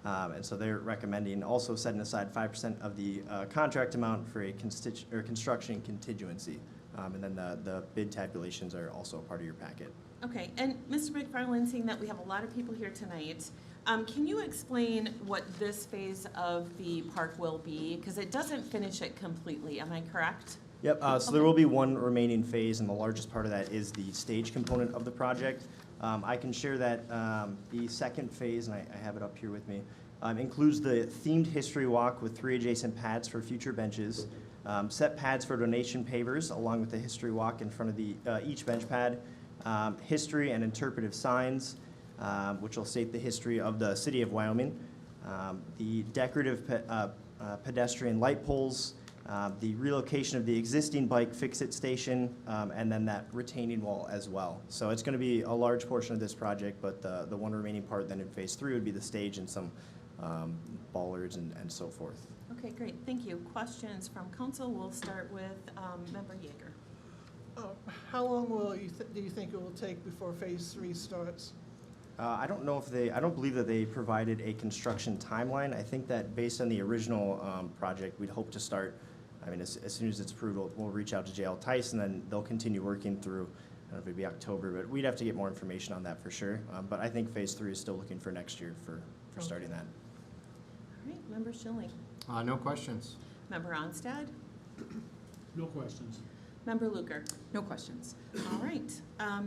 And so they're recommending also setting aside 5% of the contract amount for a construction contingency. And then the bid tabulations are also a part of your packet. Okay, and Mr. McFarland, seeing that we have a lot of people here tonight, can you explain what this phase of the park will be? Because it doesn't finish it completely, am I correct? Yep, so there will be one remaining phase, and the largest part of that is the stage component of the project. I can share that the second phase, and I have it up here with me, includes the themed history walk with 3 adjacent pads for future benches, set pads for donation pavers along with the history walk in front of the each bench pad, history and interpretive signs, which will state the history of the city of Wyoming, the decorative pedestrian light poles, the relocation of the existing bike fix-it station, and then that retaining wall as well. So it's going to be a large portion of this project, but the one remaining part then in phase 3 would be the stage and some bollards and so forth. Okay, great, thank you. Questions from council? We'll start with Member Yeager. How long do you think it will take before phase 3 starts? I don't know if I don't believe that they provided a construction timeline. I think that based on the original project, we'd hope to start, I mean, as soon as it's approved, we'll reach out to JL Tice, and then they'll continue working through, I don't know if it'd be October, but we'd have to get more information on that for sure. But I think phase 3 is still looking for next year for starting that. All right, Member Schilling. No questions. Member Onstad. No questions. Member Luker. No questions. All right,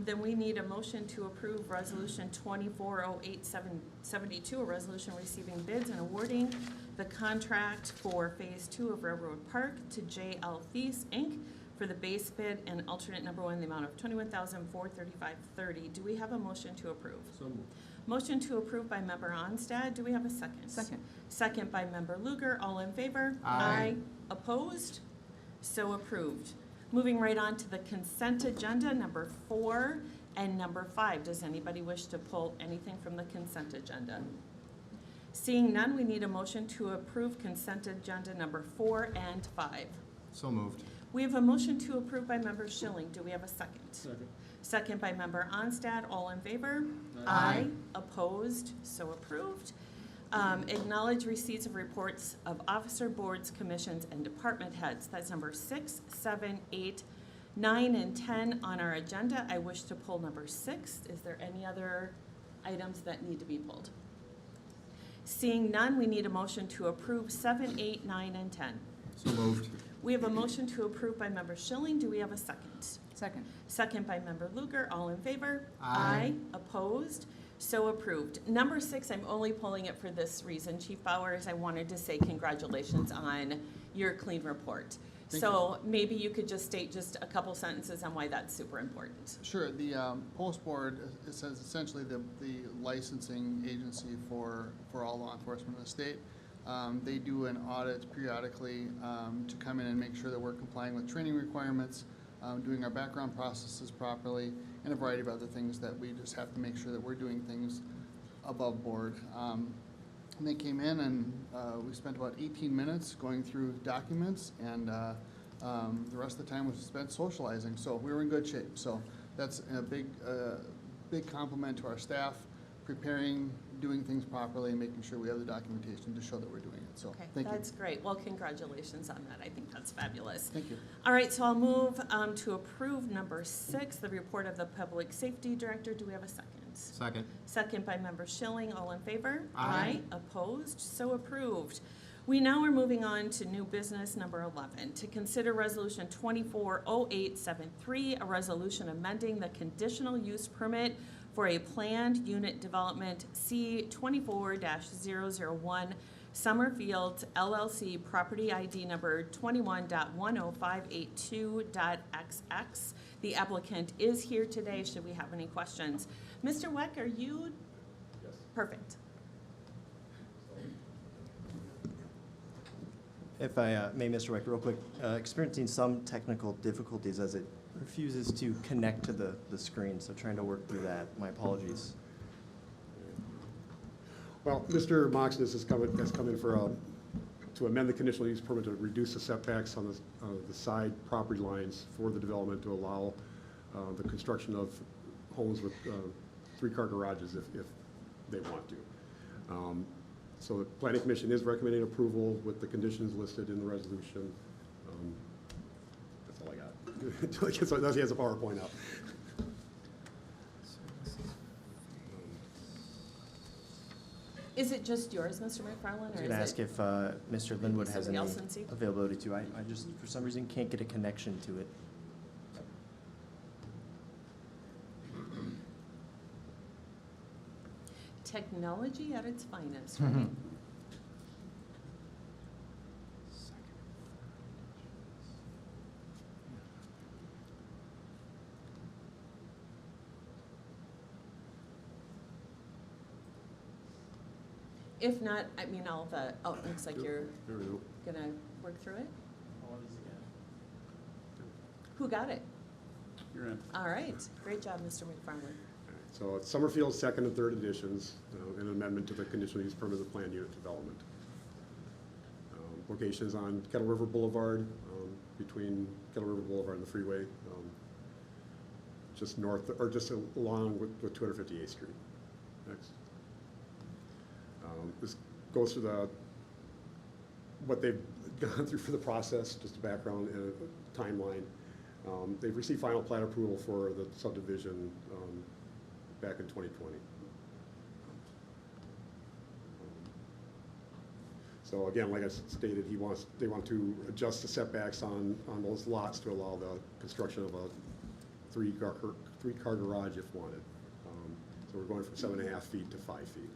then we need a motion to approve Resolution 240872, a resolution receiving bids and awarding the contract for Phase 2 of Railroad Park to JL Thies, Inc. for the base bid and alternate number 1 in the amount of $21,435.30. Do we have a motion to approve? So moved. Motion to approve by Member Onstad. Do we have a second? Second. Second by Member Luker. All in favor? Aye. Opposed? So approved. Moving right on to the consent agenda, number 4 and number 5. Does anybody wish to pull anything from the consent agenda? Seeing none, we need a motion to approve consent agenda number 4 and 5. So moved. We have a motion to approve by Member Schilling. Do we have a second? Second. Second by Member Onstad. All in favor? Aye. Opposed? So approved. Acknowledge receipts of reports of officer boards, commissions, and department heads. That's number 6, 7, 8, 9, and 10 on our agenda. I wish to pull number 6. Is there any other items that need to be pulled? Seeing none, we need a motion to approve 7, 8, 9, and 10. So moved. We have a motion to approve by Member Schilling. Do we have a second? Second. Second by Member Luker. All in favor? Aye. Opposed? So approved. Number 6, I'm only pulling it for this reason. Chief Bowers, I wanted to say congratulations on your clean report. So maybe you could just state just a couple sentences on why that's super important. Sure. The Post Board is essentially the licensing agency for all law enforcement in the state. They do an audit periodically to come in and make sure that we're complying with training requirements, doing our background processes properly, and a variety of other things that we just have to make sure that we're doing things above board. And they came in and we spent about 18 minutes going through documents, and the rest of the time was spent socializing. So we were in good shape. So that's a big compliment to our staff, preparing, doing things properly, and making sure we have the documentation to show that we're doing it. So Okay, thank you. that's great. Well, congratulations on that. I think that's fabulous. Thank you. All right, so I'll move to approve number 6, the report of the Public Safety Director. Do we have a second? Second. Second by Member Schilling. All in favor? Aye. Opposed? So approved. We now are moving on to new business number 11, to consider resolution 240873, a resolution amending the conditional use permit for a planned unit development C24-001 Summerfields LLC property ID number 21.10582.XX. The applicant is here today. Should we have any questions? Mr. Weck, are you? Yes. Perfect. If I may, Mr. Weck, real quick, experiencing some technical difficulties as it refuses to connect to the screen, so trying to work through that. My apologies. Well, Mr. Moxon has come in for to amend the conditional use permit to reduce the setbacks on the side property lines for the development to allow the construction of homes with 3-car garages if they want to. So the planning commission is recommending approval with the conditions listed in the resolution. That's all I got. Until he has a PowerPoint up. Is it just yours, Mr. McFarland, I was or going to is ask it? if Mr. Linwood has somebody any else in seat? availability to. I just, for some reason, can't get a connection to it. Technology at its finest, right? If not, I mean, oh, it looks like you're There we go. gonna work through it? Who got it? You're in. All right, great job, Mr. McFarland. So it's Summerfield's second and third editions, an amendment to the conditional use permit of planned unit development. Locations on Kettle River Boulevard, between Kettle River Boulevard and the freeway, just north, or just along with 258th Street. Next. This goes through what they've gone through for the process, just a background and a timeline. They've received final plat approval for the subdivision back in 2020. So again, like I stated, they want to adjust the setbacks on those lots to allow the construction of a three-car garage if wanted. So we're going from 7.5 feet to 5 feet.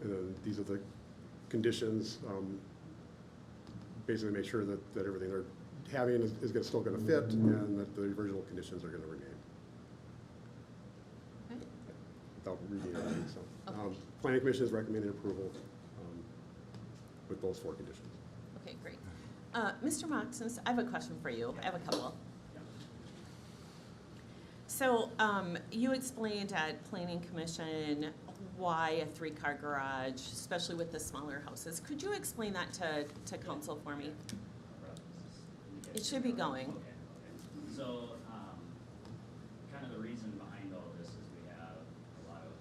And then these are the conditions, basically make sure that everything they're having is still gonna fit and that the original conditions are gonna remain. Okay. Without reading everything, so. Okay. Planning commission is recommending approval with those 4 conditions. Okay, great. Mr. Moxons, I have a question for you. I have a couple. So, you explained at Planning Commission why a 3-car garage, especially with the smaller houses. Could you explain that to council for me? It should be going. So, kind of the reason behind all this is we have a lot of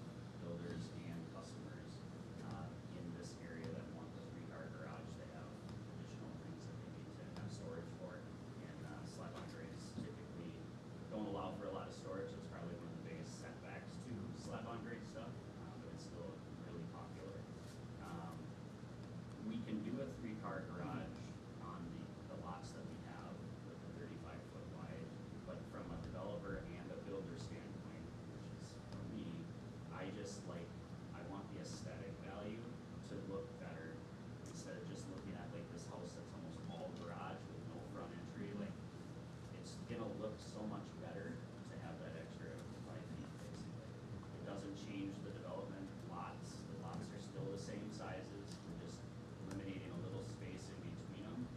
builders and customers in this area that want the 3-car garage. They have additional things that they need to have storage for. And slap-on grades typically don't allow for a lot of storage. It's probably one of the biggest setbacks to slap-on grade stuff, but it's still really popular. We can do a 3-car garage on the lots that we have with the 35-foot wide, but from a developer and a builder standpoint, which is for me, I want the aesthetic value to look better instead of just looking at like this house that's almost all garage with no front entry. Like, it's gonna look so much better to have that extra 5 feet basically. It doesn't change the development lots. The lots are still the same sizes. We're just eliminating a little space in between them.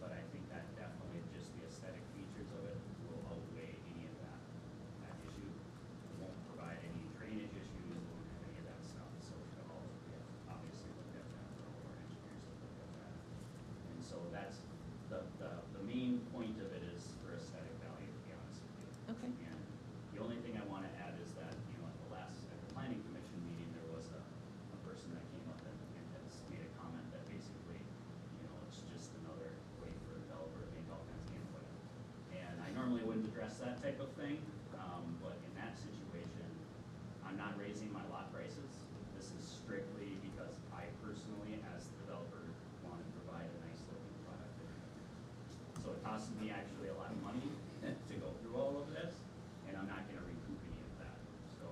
But I think that definitely just the aesthetic features of it will outweigh any of that issue. It won't provide any drainage issues, it won't have any of that stuff. So we have obviously looked at that, for all our engineers have looked at that. And so that's the main point of it is for aesthetic value, to be honest with you. Okay. And the only thing I want to add is that, at the planning commission meeting, there was a person that came up and has made a comment that basically, it's just another way for a developer to make all kinds of input. And I normally wouldn't address that type of thing, but in that situation, I'm not raising my lot prices. This is strictly because I personally, as the developer, want to provide a nice looking product. So it costs me actually a lot of money to go through all of this, and I'm not gonna recoup any of that. So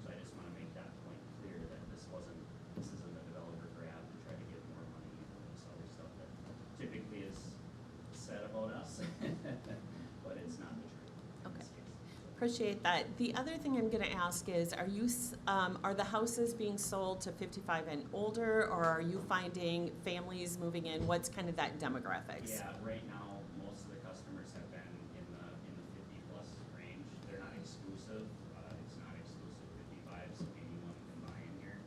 I just wanna make that point clear that this isn't a developer grab to try to get more money and all this other stuff that typically is said about us, but it's not the truth in Okay. this case. Appreciate that. The other thing I'm gonna ask is, are the houses being sold to 55 and older, or are you finding families moving in? What's kind of that demographics? Yeah, right now, most of the customers have been in the 50-plus range. They're not exclusive. It's not exclusive 55, so anyone can buy in here.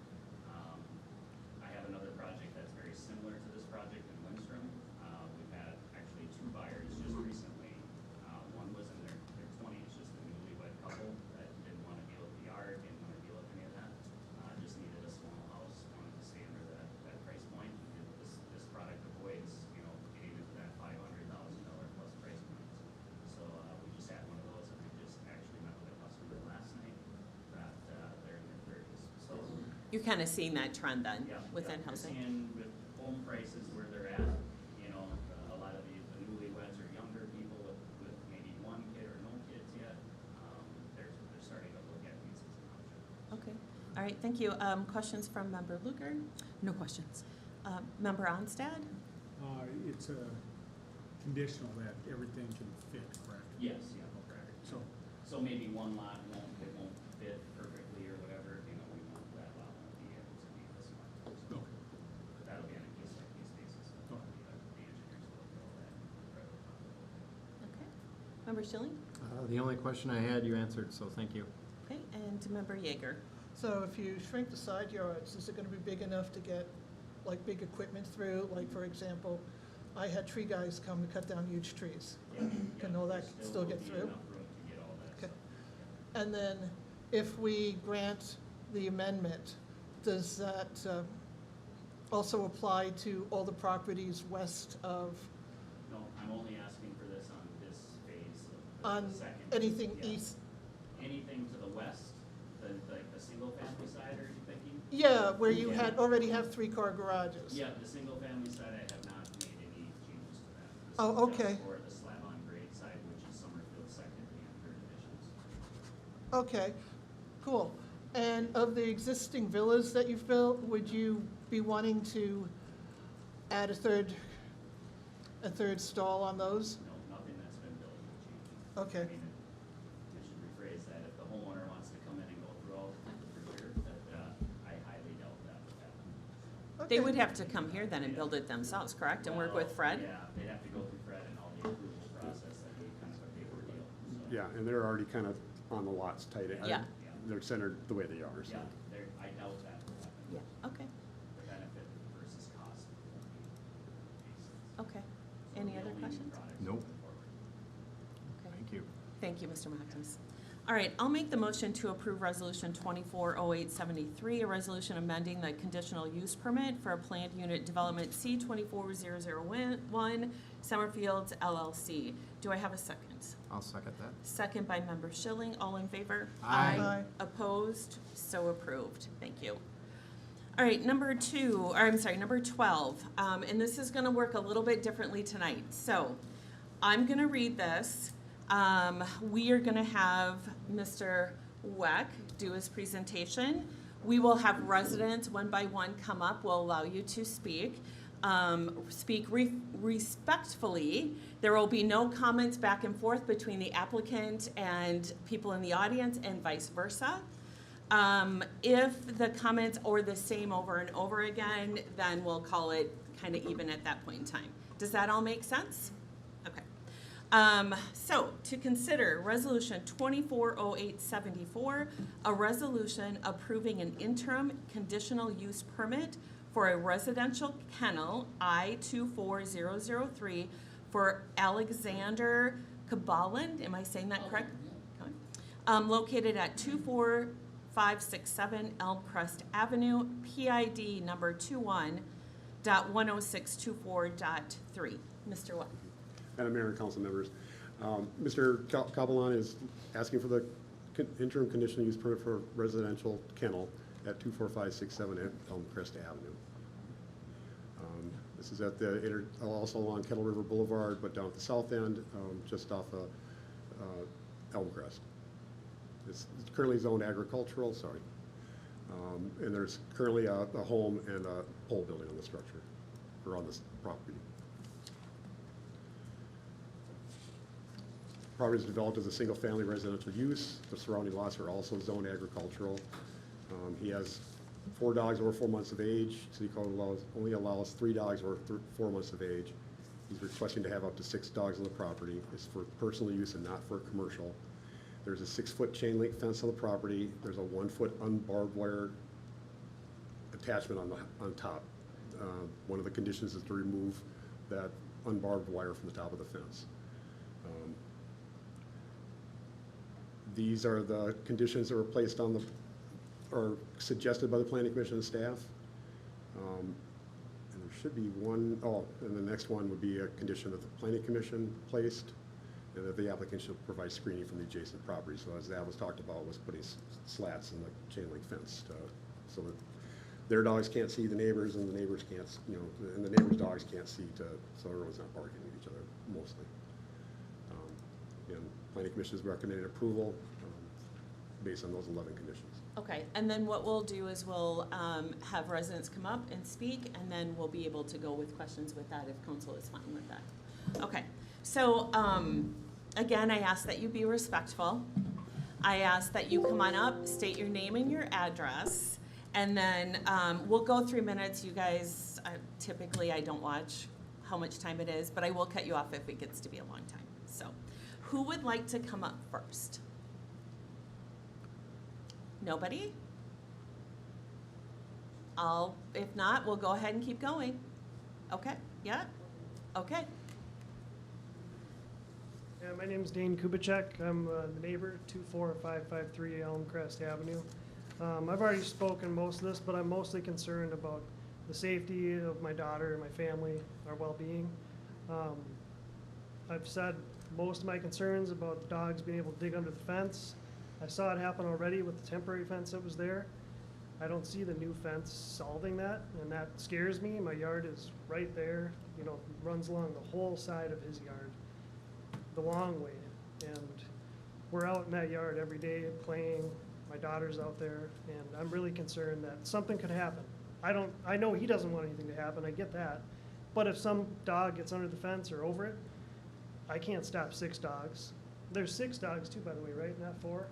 I have another project that's very similar to this project in Lindstrom. We've had actually 2 buyers just recently. One was in their 20s, just a newlywed couple that didn't want to deal with the yard, didn't want to deal You're kind of seeing that trend then Yeah, within yeah. housing? And with home prices where they're at, you know, a lot of the newlyweds or younger people with maybe one kid or no kids yet, they're starting to look at these as an option. Okay, all right, thank you. Questions from Member Luker? No questions. Member Onstad? It's a conditional that everything can fit, correct? Yes, yeah, correct. So, So maybe one lot won't fit perfectly or whatever, you know, that lot won't be able to be this one. okay, But that'll be on a case-by-case basis. So Okay. the engineers will go that wherever possible. Okay. Member Schilling? The only question I had, you answered, so thank you. Okay, and Member Yeager? So if you shrink the side yards, is it gonna be big enough to get, like, big equipment through? Like, for example, I had tree guys come to cut down huge trees. Can all that There still will get be through? enough room to get all that Okay. stuff. And then if we grant the amendment, does that also apply to all the properties west of, No, I'm only asking for this on this phase of on the second. anything Yeah. east? Anything to the west, like the single-family side, are you thinking? Yeah, where you Yeah. already have three-car garages. Yeah, the single-family side, I have not made any changes to that. This Oh, is just okay. for the slab-on-grade side, which is Summerfield second and third divisions. Okay, cool. And of the existing villas that you've built, would you be wanting to add a third stall on those? No, nothing that's been built will change. Okay. I mean, I should rephrase that, if the homeowner wants to come in and go through all the things for sure, that, I highly doubt that would happen. They Okay. would have to come here then and build it themselves, correct? And work with Well, Fred? Yeah, they'd have to go through Fred and all the approval process, that'd be kind of a big ordeal, so. Yeah, and they're already kind of on the lots tight. Yeah. They're centered the way they are, so. Yeah, I doubt that will happen. Yeah, okay, The benefit versus cost won't be basis. okay. So Any the other only new questions? products Nope. going forward. Okay. Thank you. Thank you, Mr. Mackens. All right, I'll make the motion to approve Resolution 240873, a resolution amending the conditional use permit for a planned unit development C 24001, Summerfields LLC. Do I have a second? I'll second that. Second by Member Schilling. All in favor? Aye. Opposed? So approved. Thank you. All right, number 12. And this is gonna work a little bit differently tonight. So I'm gonna read this. We are gonna have Mr. Weck do his presentation. We will have residents one by one come up. We'll allow you to speak. Speak respectfully. There will be no comments back and forth between the applicant and people in the audience and vice versa. If the comments are the same over and over again, then we'll call it kind of even at that point in time. Does that all make sense? Okay. So to consider Resolution 240874, a resolution approving an interim conditional use permit for a residential kennel I-24003 for Alexander Kabalan, am I saying that correct? Okay. Located at 24567 Elm Crest Avenue, PID number 21.10624.3. Mr. Watt. Madam Mayor and council members, Mr. Cabalon is asking for the interim conditional use permit for residential kennel at 24567 Elm Crest Avenue. This is at the, also along Kettle River Boulevard, but down at the south end, just off of Elm Crest. It's currently zoned agricultural, sorry. And there's currently a home and a pole building on the structure, or on this property. Property is developed as a single-family residential use. The surrounding lots are also zoned agricultural. He has 4 dogs over 4 months of age. City code only allows 3 dogs over 4 months of age. He's requesting to have up to 6 dogs on the property. It's for personal use and not for commercial. There's a 6-foot chain link fence on the property. There's a 1-foot unbarbed wire attachment on top. One of the conditions is to remove that unbarbed wire from the top of the fence. These are the conditions that were placed on or suggested by the planning commission and staff. And there should be one, and the next one would be a condition that the planning commission placed, and that the applicant should provide screening from the adjacent property. So as that was talked about, was putting slats in the chain link fence so that their dogs can't see the neighbors, and the neighbors can't, and the neighbors' dogs can't see so everyone's not barking at each other mostly. And planning commission has recommended approval based on those 11 conditions. Okay, and then what we'll do is we'll have residents come up and speak, and then we'll be able to go with questions with that if council is fine with that. Okay, so again, I ask that you be respectful. I ask that you come on up, state your name and your address, and then we'll go 3 minutes. You guys, typically I don't watch how much time it is, but I will cut you off if it gets to be a long time. So who would like to come up first? Nobody? If not, we'll go ahead and keep going. Okay, yeah? Okay. Yeah, my name's Dane Kubicek. I'm the neighbor, 24553 Elm Crest Avenue. I've already spoken most of this, but I'm mostly concerned about the safety of my daughter and my family, our well-being. I've said most of my concerns about the dogs being able to dig under the fence. I saw it happen already with the temporary fence that was there. I don't see the new fence solving that, and that scares me. My yard is right there, runs along the whole side of his yard, the long way. And we're out in that yard every day playing. My daughter's out there, and I'm really concerned that something could happen. I know he doesn't want anything to happen, I get that. But if some dog gets under the fence or over it, I can't stop 6 dogs. There's 6 dogs too, by the way, right? Not 4?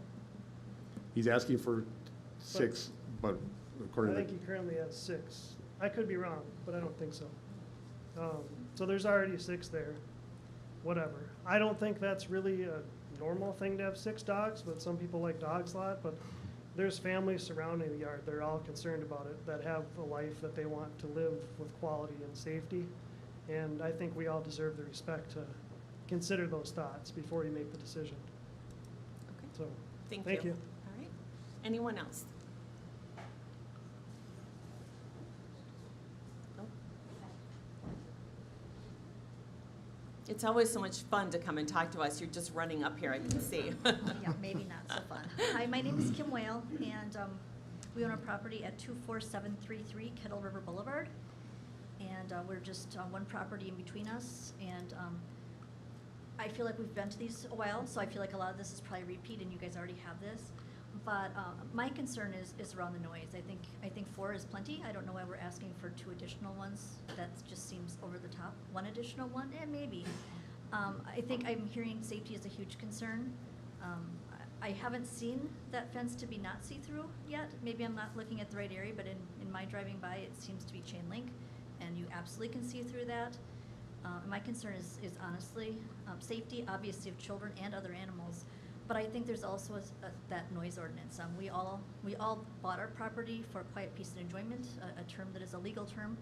He's asking for 6, but I according to think he currently has 6. I could be wrong, but I don't think so. So there's already 6 there, whatever. I don't think that's really a normal thing to have 6 dogs, but some people like dogs a lot. But there's families surrounding the yard, they're all concerned about it, that have a life that they want to live with quality and safety. And I think we all deserve the respect to consider those thoughts before you make the decision. Okay. So, Thank you. All right. Anyone else? No? It's always so much fun to come and talk to us. You're just running up here, I can see. Yeah, maybe not so fun. Hi, my name is Kim Whale, and we own a property at 24733 Kettle River Boulevard. And we're just one property in between us. And I feel like we've been to these a while, so I feel like a lot of this is probably repeat, and you guys already have this. But my concern is around the noise. I think 4 is plenty. I don't know why we're asking for 2 additional ones. That just seems over the top. 1 additional one, maybe. I think I'm hearing safety is a huge concern. I haven't seen that fence to be not see-through yet. Maybe I'm not looking at the right area, but in my driving by, it seems to be chain link, and you absolutely can see through that. My concern is honestly safety, obviously, of children and other animals. But I think there's also that noise ordinance. We all bought our property for quiet, peace, and enjoyment, a term that is a legal term.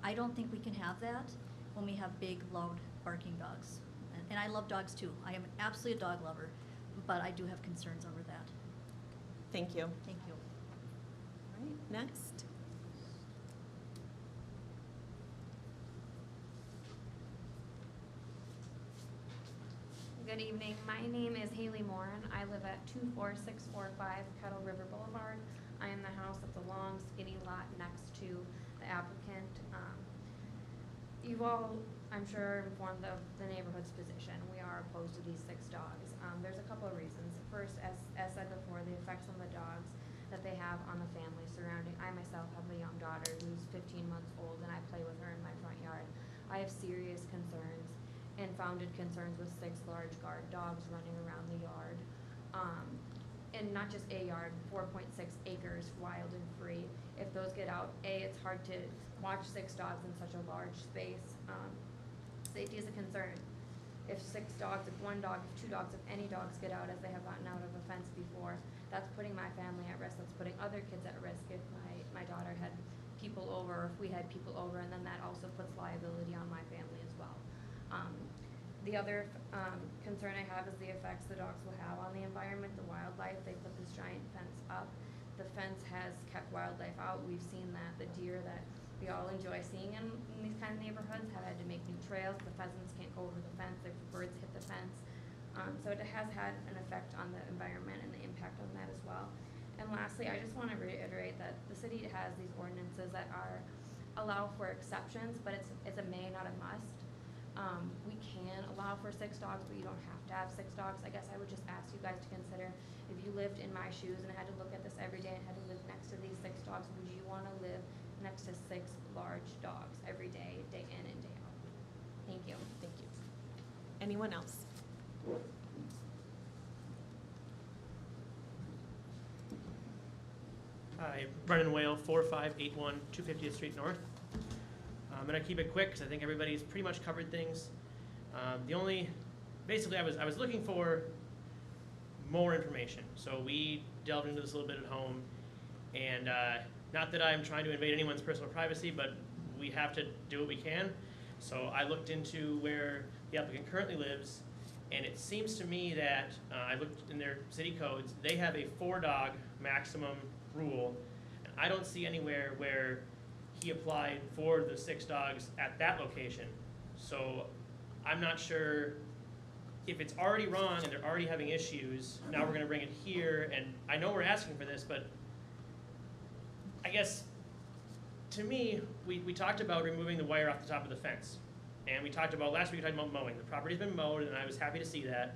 I don't think we can have that when we have big, loud, barking dogs. And I love dogs too. I am absolutely a dog lover, but I do have concerns over that. Thank you. Thank you. All right, next. Good evening. My name is Haley Moran. I live at 24645 Kettle River Boulevard. I am the house at the long, skinny lot next to the applicant. You've all, I'm sure, informed of the neighborhood's position. We are opposed to these 6 dogs. There's a couple of reasons. First, as said before, the effects on the dogs that they have on the family surrounding. I myself have a young daughter who's 15 months old, and I play with her in my front yard. I have serious concerns and founded concerns with 6 large guard dogs running around the yard. And not just a yard, 4.6 acres, wild and free. If those get out, it's hard to watch 6 dogs in such a large space. Safety is a concern. If 6 dogs, if 1 dog, if 2 dogs, if any dogs get out as they have gotten out of a fence before, that's putting my family at risk. That's putting other kids at risk if my daughter had people over, or if we had people over, and then that also puts liability on my family as well. The other concern I have is the effects the dogs will have on the environment, the wildlife. They put this giant fence up. The fence has kept wildlife out. We've seen that. The deer that we all enjoy seeing in these kind of neighborhoods have had to make new trails. The pheasants can't go over the fence. Their birds hit the fence. So it has had an effect on the environment and the impact on that as well. And last lastly, I just want to reiterate that the city has these ordinances that allow for exceptions, but it's a may, not a must. We can allow for 6 dogs, but you don't have to have 6 dogs. I guess I would just ask you guys to consider, if you lived in my shoes and had to look at this every day and had to live next to these 6 dogs, would you want to live next to 6 large dogs every day, day in and day out? Thank you. Thank you. Anyone else? Hi, Brennan Whale, 4581 250th Street North. I'm gonna keep it quick because I think everybody's pretty much covered things. Basically I was looking for more information. So we delved into this a little bit at home, and not that I'm trying to invade anyone's personal privacy, but we have to do what we can. So I looked into where the applicant currently lives, and it seems to me that, I looked in their city codes, they have a 4-dog maximum rule. And I don't see anywhere where he applied for the 6 dogs at that location. So I'm not sure if it's already wrong and they're already having issues, now we're gonna bring it here, and I know we're asking for this, but I guess, to me, we talked about removing the wire off the top of the fence. And we talked about, last week we talked about mowing. The property's been mowed, and I was happy to see that.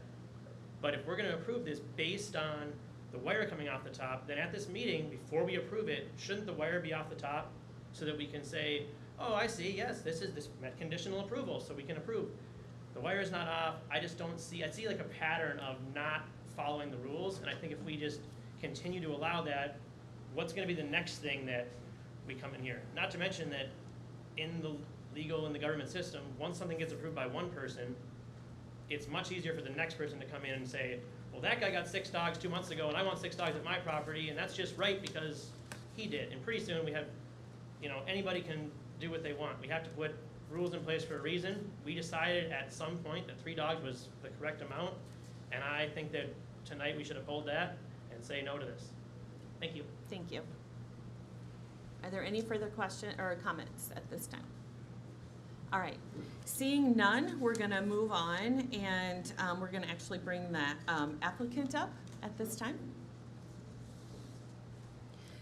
But if we're gonna approve this based on the wire coming off the top, then at this meeting, before we approve it, shouldn't the wire be off the top so that we can say, oh, I see, yes, this met conditional approval, so we can approve. The wire is not off. I just don't see, I see like a pattern of not following the rules, and I think if we just continue to allow that, what's gonna be the next thing that we come in here? Not to mention that in the legal and the government system, once something gets approved by one person, it's much easier for the next person to come in and say, well, that guy got 6 dogs 2 months ago, and I want 6 dogs at my property, and that's just right because he did. And pretty soon we have, anybody can do what they want. We have to put rules in place for a reason. We decided at some point that 3 dogs was the correct amount, and I think that tonight we should uphold that and say no to this. Thank you. Thank you. Are there any further questions or comments at this time? All right, seeing none, we're gonna move on, and we're gonna actually bring the applicant up at this time.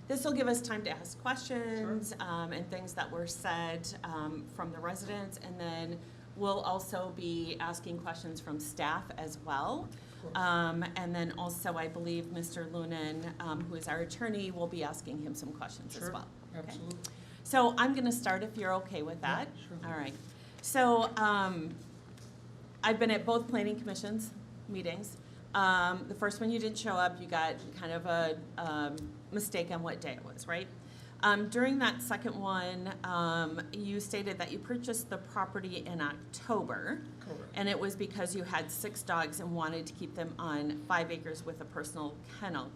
This will give us time to ask questions and things that were said from the residents, and then we'll also be asking questions from staff as well. And then also, I believe Mr. Lunan, who is our attorney, will be asking him some questions as well. Okay? Absolutely. So I'm gonna start if you're okay with that. Yeah, sure. All right. So I've been at both planning commissions meetings. The first one you didn't show up, you got kind of a mistake on what day it was, right? During that second one, you stated that you purchased the property in October. Correct. And it was because you had 6 dogs and wanted to keep them on 5 acres with a personal kennel.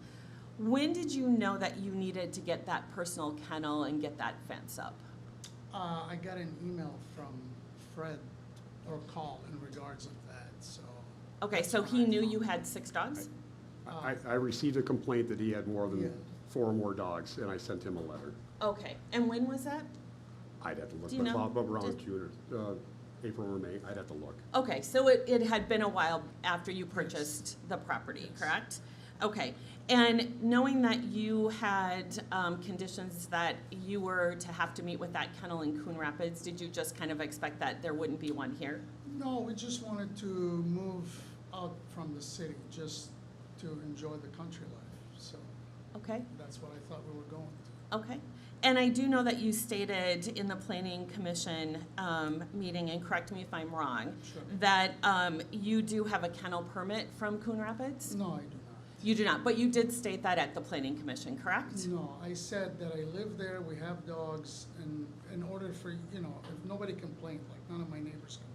When did you know that you needed to get that personal kennel and get that fence up? I got an email from Fred, or call in regards of that, so. Okay, that's so when he I knew found you it. had 6 dogs? I received a complaint that he had more Yeah. than 4 or more dogs, and I sent him a letter. Okay, and when was that? I'd have to look, Do you but know? about around Did- June, or April or May, I'd have to look. Okay, so it had been a while after you purchased the property, Yes. correct? Okay, and knowing that you had conditions that you were to have to meet with that kennel in Coon Rapids, did you just kind of expect that there wouldn't be one here? No, we just wanted to move out from the city, just to enjoy the country life, so Okay, that's what I thought we were going to. okay. And I do know that you stated in the planning commission meeting, and correct me if I'm wrong, Sure. that you do have a kennel permit from Coon Rapids? No, I do not. You do not, but you did state that at the planning commission, correct? No, I said that I live there, we have dogs, and in order for, if nobody complained, like none of my neighbors complained.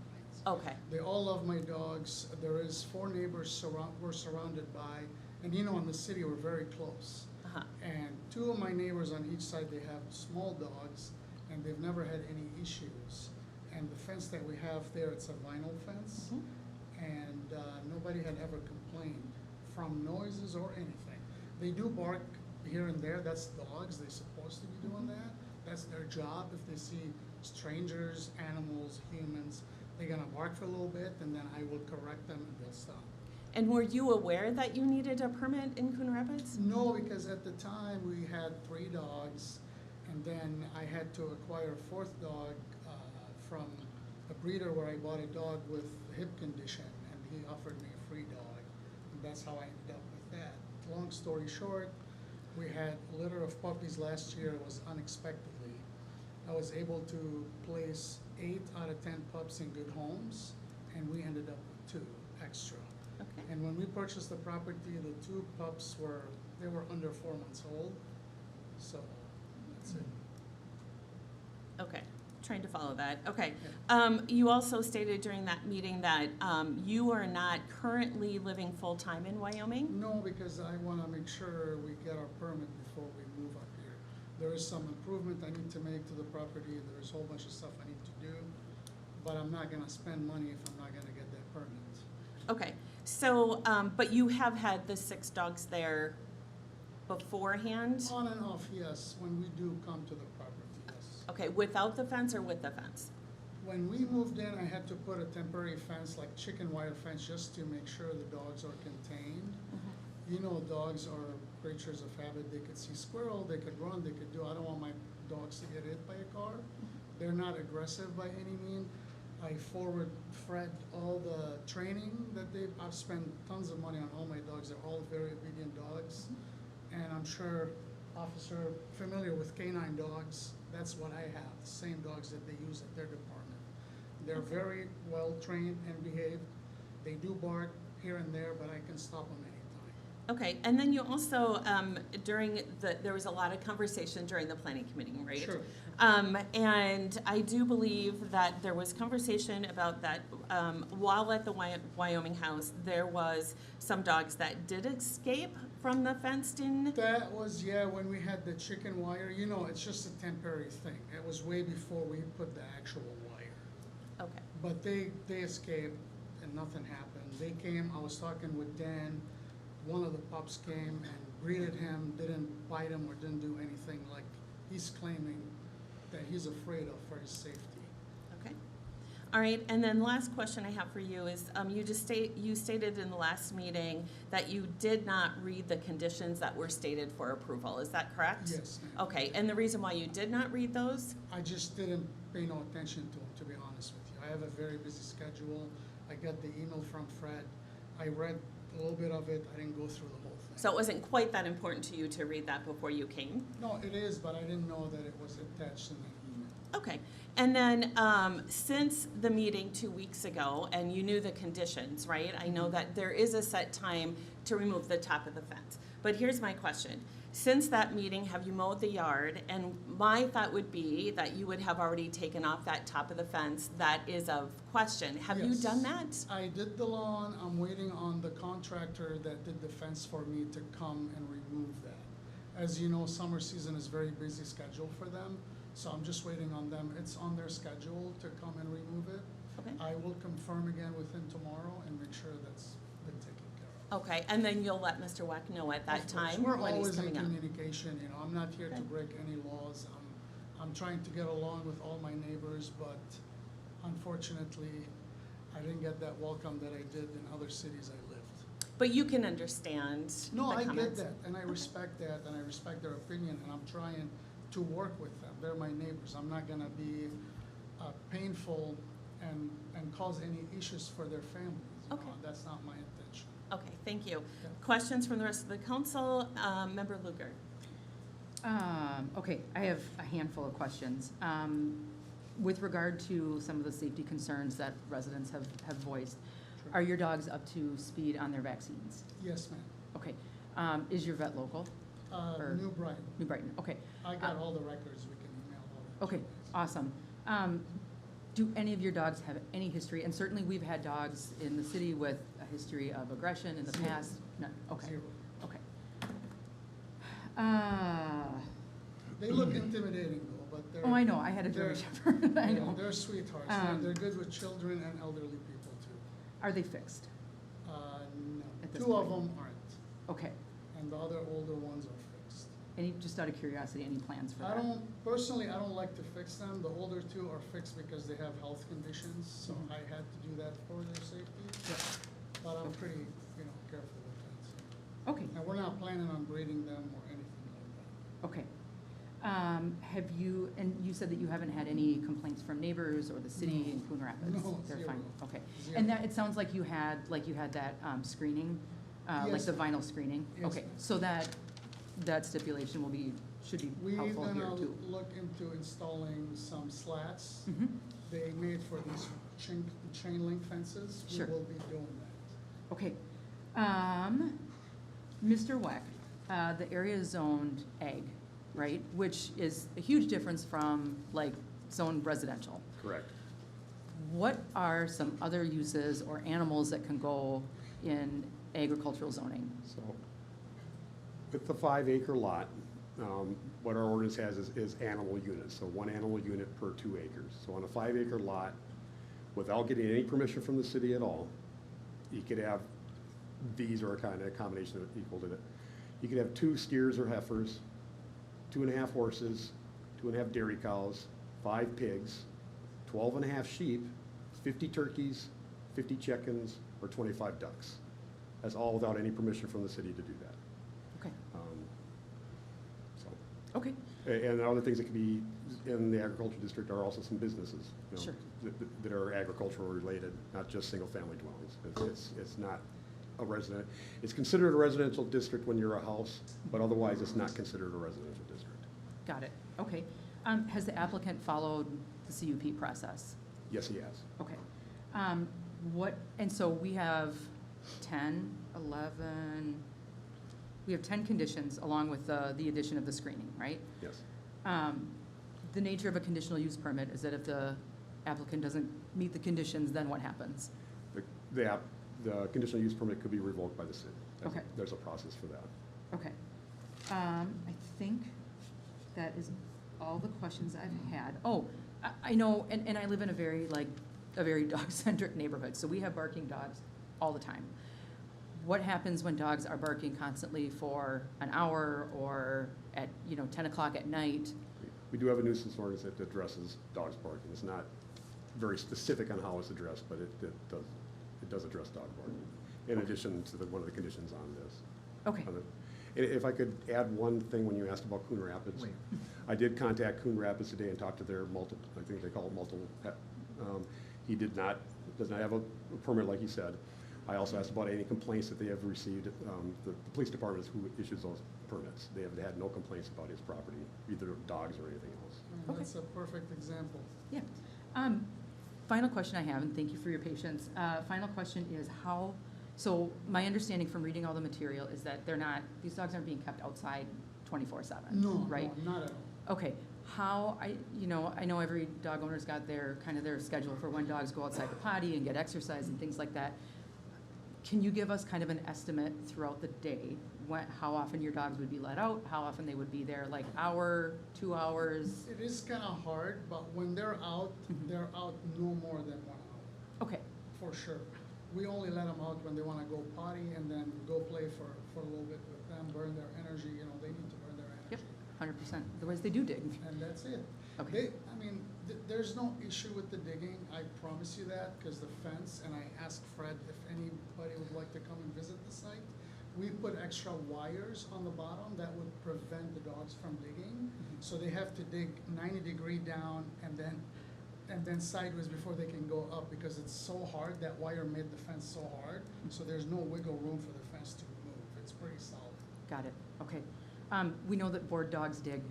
Okay, They all love my dogs. There is 4 neighbors we're surrounded by, and in the city, we're very close. uh-huh, And 2 of my neighbors on each side, they have small dogs, and they've never had any issues. And the fence that we have there, it's a vinyl fence, Mhm. and nobody had ever complained from noises or anything. They do bark here and there, that's dogs, they're supposed to be doing that. That's their job. If they see strangers, animals, humans, they're gonna bark for a little bit, and then I will correct them and they'll stop. And were you aware that you needed a permit in Coon Rapids? No, because at the time, we had 3 dogs, and then I had to acquire a 4th dog from a breeder where I bought a dog with a hip condition, and he offered me a free dog. And that's how I ended up with that. Long story short, we had a litter of puppies last year. It was unexpectedly. I was able to place 8 out of 10 pups in good homes, and we ended up with 2 extra. Okay. And when we purchased the property, the 2 pups were under 4 months old. So that's it. Okay, trying to follow that. Okay. You also stated during that meeting that you are not currently living full-time in Wyoming? No, because I want to make sure we get our permit before we move up here. There is some improvement I need to make to the property. There's a whole bunch of stuff I need to do, but I'm not going to spend money if I'm not going to get that permit. Okay, so, but you have had the 6 dogs there beforehand? On and off, yes. When we do come to the property, yes. Okay, without the fence or with the fence? When we moved in, I had to put a temporary fence, like chicken wire fence, just to make sure the dogs are contained. You know, dogs are creatures of habit. They could see squirrel, they could run, they could do. I don't want my dogs to get hit by a car. They're not aggressive by any means. I forward Fred all the training that I've spent tons of money on all my dogs. They're all very obedient dogs. And I'm sure officer familiar with canine dogs, that's what I have, the same dogs that they use at their department. They're very well trained and behaved. They do bark here and there, but I can stop them anytime. Okay, and then you also, there was a lot of conversation during the planning committee, right? Sure. And I do believe that there was conversation about that, while at the Wyoming house, there was some dogs that did escape from the fenced-in. That was, yeah, when we had the chicken wire. You know, it's just a temporary thing. It was way before we put the actual wire. Okay, But they escaped and nothing happened. They came, I was talking with Dan, one of the pups came and greeted him, didn't bite him or didn't do anything like he's claiming that he's afraid of for his safety. okay. All right, and then last question I have for you is, you stated in the last meeting that you did not read the conditions that were stated for approval, is that correct? Yes, ma'am. Okay, and the reason why you did not read those? I just didn't pay no attention to them, to be honest with you. I have a very busy schedule. I got the email from Fred. I read a little bit of it. I didn't go through the whole thing. So it wasn't quite that important to you to read that before you came? No, it is, but I didn't know that it was attached in the email. Okay, and then since the meeting 2 weeks ago, and you knew the conditions, right? I know that there is a set time to remove the top of the fence. But here's my question. Since that meeting, have you mowed the yard? And my thought would be that you would have already taken off that top of the fence. That is of question. Have you Yes. done that? I did the lawn. I'm waiting on the contractor that did the fence for me to come and remove that. As you know, summer season is very busy schedule for them, so I'm just waiting on them. It's on their schedule to come and remove it. Okay. I will confirm again with him tomorrow and make sure that's been taken care of. Okay, and then you'll let Mr. Weck know at that Of course. time We're when he's always in coming up. communication, you know, I'm not here to Okay. break any laws. I'm trying to get along with all my neighbors, but unfortunately, I didn't get that welcome that I did in other cities I lived. But you can understand No, the I get comments. that, and I respect that, and I respect their opinion, and I'm trying to work with them. They're my neighbors. I'm not gonna be painful and cause any issues for their families. You know, Okay. that's not my intention. Okay, thank you. Yeah. Questions from the rest of the council? Member Luger? Okay, I have a handful of questions. With regard to some of the safety concerns that residents have voiced, Sure. are your dogs up to speed on their vaccines? Yes, ma'am. Okay, is your vet local? Or- New Brighton. New Brighton, okay. I got all the records. We can email all that. Okay, to you guys. awesome. Do any of your dogs have any history? And certainly, we've had dogs in the city with a history of aggression in the Zero. past. None, okay, Zero. okay. They look intimidating though, but they're. Oh, I know, I had a German Shepherd, I Yeah, know. they're sweethearts. Um, They're good with children and elderly people too. Are they fixed? No, At this two of point. them aren't, Okay. and the other older ones are fixed. Any, just out of curiosity, any plans for I that? personally, I don't like to fix them. The older two are fixed because they have health conditions, so Mhm. I had to do that for their safety. But I'm pretty, careful with fencing. Okay, And we're not planning on breeding them or anything like that. okay. Have you, and you said that you haven't had any complaints from neighbors or the city No. in Coon Rapids? No, They're zero. fine, okay. Zero. And that, it sounds like you had that screening, like Yes, the ma'am. vinyl screening? Yes, Okay, ma'am. so that stipulation will be, should be We're helpful here gonna too. look into installing some slats. Mhm. They made for these chain link fences. Sure. We will be doing that. Okay. Mr. Weck, the area is zoned ag, right? Which is a huge difference from like zoned residential. Correct. What are some other uses or animals that can go in agricultural zoning? So with the 5-acre lot, what our ordinance has is animal units, so 1 animal unit per 2 acres. So on a 5-acre lot, without getting any permission from the city at all, you could have, these are a kind of a combination of equal to it. You could have 2 steers or heifers, 2.5 horses, 2.5 dairy cows, 5 pigs, 12.5 sheep, 50 turkeys, 50 chickens, or 25 ducks. That's all without any permission from the city to do that. Okay, So, okay, and other things that could be in the agriculture district are also some businesses, you know, Sure. that are agricultural related, not just single-family dwellings. It's not a resident, it's considered a residential district when you're a house, but otherwise it's not considered a residential district. got it, okay. Has the applicant followed the CUP process? Yes, he has. Okay. And so we have 10, 11, we have 10 conditions along with the addition of the screening, right? Yes. The nature of a conditional use permit is that if the applicant doesn't meet the conditions, then what happens? The conditional use permit could be revoked by the city. Okay. There's a process for that. Okay. I think that is all the questions I've had. Oh, I know, and I live in a very dog-centric neighborhood, so we have barking dogs all the time. What happens when dogs are barking constantly for an hour or at, 10 o'clock at night? We do have a nuisance ordinance that addresses dogs barking. It's not very specific on how it's addressed, but it does address dog barking, in addition to one of the conditions on this. Okay, If I could add one thing when you asked about Coon Rapids. Wait. I did contact Coon Rapids today and talked to their I think they call it multiple pet. He does not have a permit like he said. I also asked about any complaints that they have received. The police department is who issues those permits. They have had no complaints about his property, either dogs or anything else. And Okay. that's a perfect example. yeah. Final question I have, and thank you for your patience. Final question is so my understanding from reading all the material is that these dogs aren't being kept outside 24/7, No, right? no, not at all. Okay, I know every dog owner's got their schedule for when dogs go outside the potty and get exercise and things like that. Can you give us kind of an estimate throughout the day, how often your dogs would be let out, how often they would be there, like hour, 2 hours? It is kind of hard, but when they're out, Mhm. they're out no more than 1 hour, Okay, for sure. We only let them out when they want to go potty and then go play for a little bit with them, burn their energy, they need to burn their energy. Yep. 100%, otherwise they do dig. And that's it. Okay. There's no issue with the digging, I promise you that, because the fence, and I asked Fred if anybody would like to come and visit the site. We put extra wires on the bottom that would prevent the dogs from digging. So they have to dig 90-degree down and then sideways before they can go up, because it's so hard, that wire made the fence so hard, so there's no wiggle room for the fence to move. It's pretty solid. Got it, okay. We know that bored dogs dig.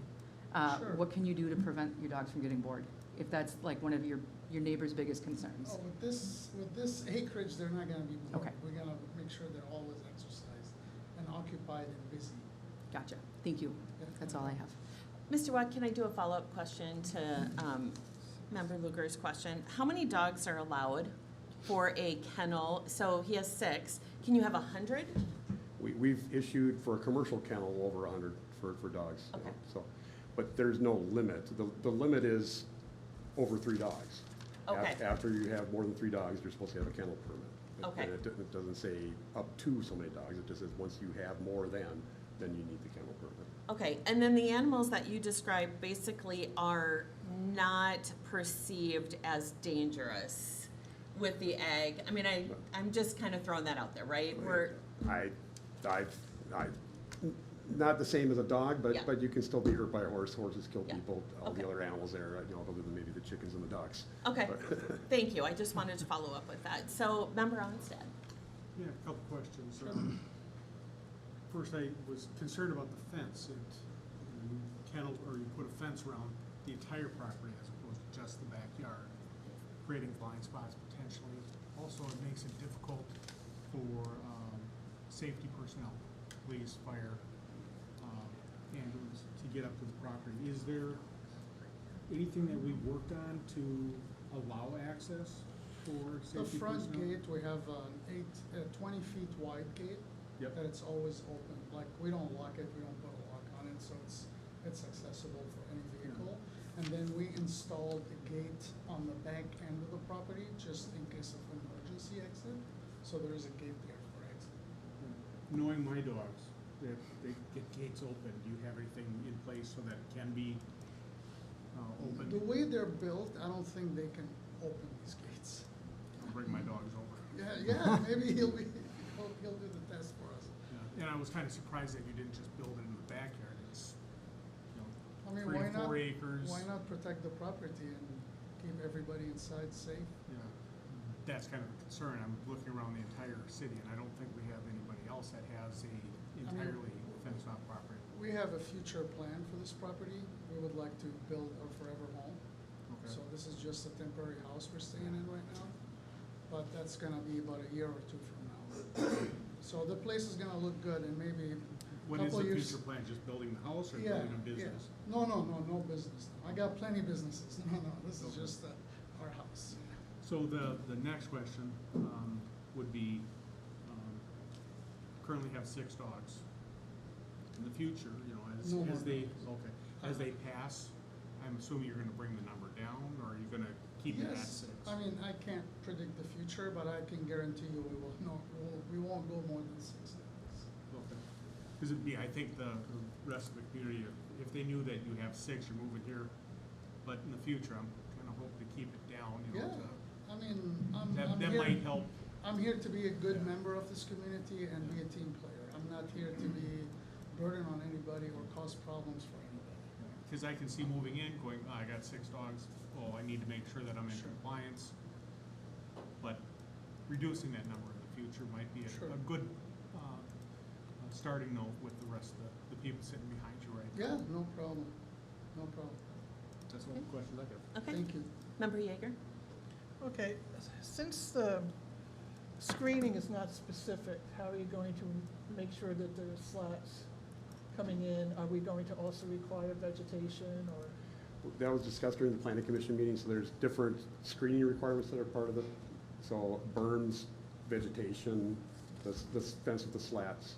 Sure. What can you do to prevent your dogs from getting bored? If that's like one of your neighbor's biggest concerns? Oh, with this acreage, they're not gonna be bored. Okay. We're gonna make sure they're always exercised and occupied and busy. Gotcha, thank you. That's all I have. Mr. Watt, can I do a follow-up question to Member Luger's question? How many dogs are allowed for a kennel? So he has 6. Can you have 100? We've issued for a commercial kennel over 100 for dogs. Okay. So, but there's no limit. The limit is over 3 dogs. Okay. After you have more than 3 dogs, you're supposed to have a kennel permit. Okay. And it doesn't say up to so many dogs. It just says once you have more than, then you need the kennel permit. Okay, and then the animals that you described basically are not perceived as dangerous with the ag. I mean, I'm just kind of throwing that out there, right? Not the same as a dog, Yeah. but you can still be hurt by a horse. Horses kill Yeah. people, all Okay. the other animals there, other than maybe the chickens and the ducks. Okay, But- thank you. I just wanted to follow up with that. So, Member Onstad? Yeah, a couple questions. First, I was concerned about the fence. You put a fence around the entire property as opposed to just the backyard, creating blind spots potentially. Also, it makes it difficult for safety personnel, police, fire, ambulance, to get up to the property. Is there anything that we've worked on to allow access for The safety front personnel? gate, we have an 20 feet wide gate. Yep. That it's always open, like, we don't lock it, we don't put a lock on it, so it's accessible for any vehicle. And then we installed a gate on the back end of the property, just in case of emergency exit, so there is a gate there for exit. Knowing my dogs, that they get gates open, do you have anything in place so that it can be open? The way they're built, I don't think they can open these gates. I'll bring my dogs over. Yeah, maybe he'll do the test for us. Yeah, and I was kind of surprised that you didn't just build it in the backyard. It's, I mean, 3 why to not? 4 acres. Why not protect the property and keep everybody inside safe? Yeah, that's kind of the concern. I'm looking around the entire city, and I don't think we have anybody else that has a entirely fenced-off property. We have a future plan for this property. We would like to build a forever home. Okay. So this is just a temporary house we're staying in right now. But that's gonna be about a year or two from now. So the place is gonna look good and maybe What is couple the years- future plan? Just building the house or Yeah, building a business? yeah. No business. I got plenty businesses. No, this is just our house. So the next question would be, currently have 6 dogs. In the future, as No more they, dogs. okay, as they pass, I'm assuming you're gonna bring the number down, or are you gonna keep it at Yes, 6? I mean, I can't predict the future, but I can guarantee you we won't go more than 6 dogs. Okay. Because it'd be, I think the rest of the community, if they knew that you have 6, you're moving here, but in the future, I'm kind of hoping to keep it down, Yeah, I mean, I'm that here. might help. I'm here to be a good Yeah. member of this community and be a team player. I'm not here to be burden on anybody or cause problems for anybody. Because I can see moving in, going, I got 6 dogs, I need to make sure that I'm in Sure. compliance. But reducing that number in the future might be Sure. a good starting note with the rest of the people sitting behind you right now. Yeah, no problem, no problem. That's all the questions I got. Okay. Thank you. Member Yeager? Okay, since the screening is not specific, how are you going to make sure that there are slats coming in? Are we going to also require vegetation or? That was discussed during the planning commission meeting, so there's different screening requirements that are part of it. So berms, vegetation, this fence with the slats.